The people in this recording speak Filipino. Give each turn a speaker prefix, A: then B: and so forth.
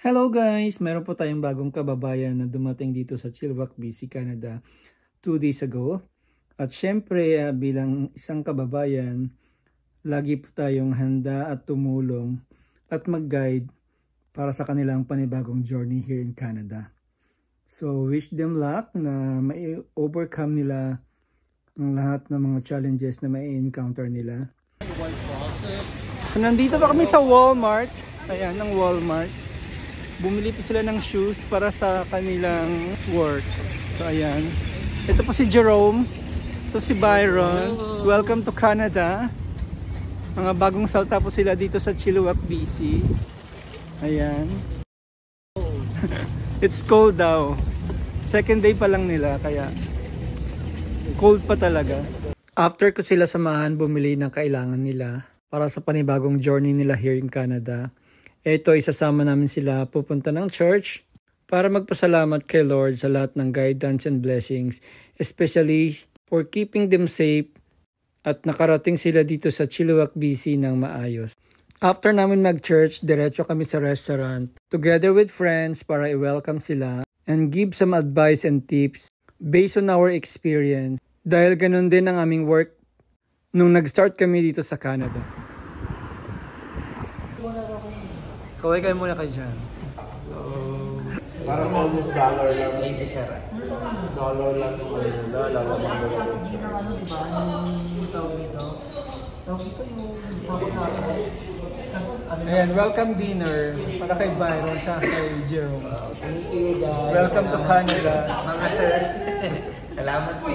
A: Hello guys! Meron po tayong bagong kababayan na dumating dito sa Chilliwack, BC, Canada 2 days ago. At syempre bilang isang kababayan, lagi po tayong handa at tumulong at mag-guide para sa kanilang panibagong journey here in Canada. So wish them luck na mai-overcome nila ang lahat ng mga challenges na mai-encounter nila. So nandito pa kami sa Walmart. Ayan, ng Walmart. Bumili po sila ng shoes para sa kanilang work. So ayan. Ito po si Jerome. Ito si Byron. Welcome to Canada. Mga bagong salta po sila dito sa Chilliwack, BC. Ayan. It's cold daw. Second day pa lang nila kaya cold pa talaga. After ko sila samahan bumili ng kailangan nila para sa panibagong journey nila here in Canada. Ito, isasama namin sila pupunta ng church para magpasalamat kay Lord sa lahat ng guidance and blessings, especially for keeping them safe at nakarating sila dito sa Chilliwack, BC ng maayos. After namin mag-church, diretso kami sa restaurant together with friends para i-welcome sila and give some advice and tips based on our experience dahil ganun din ang aming work nung nag-start kami dito sa Canada. Kaway kayo muna kayo dyan.
B: Parang almost dollar lang. Dollar lang.
A: Ayan, welcome dinner para kay Byron at kay Jerome.
B: Thank you guys.
A: Welcome to Canada.
B: Mga sir. Salamat po.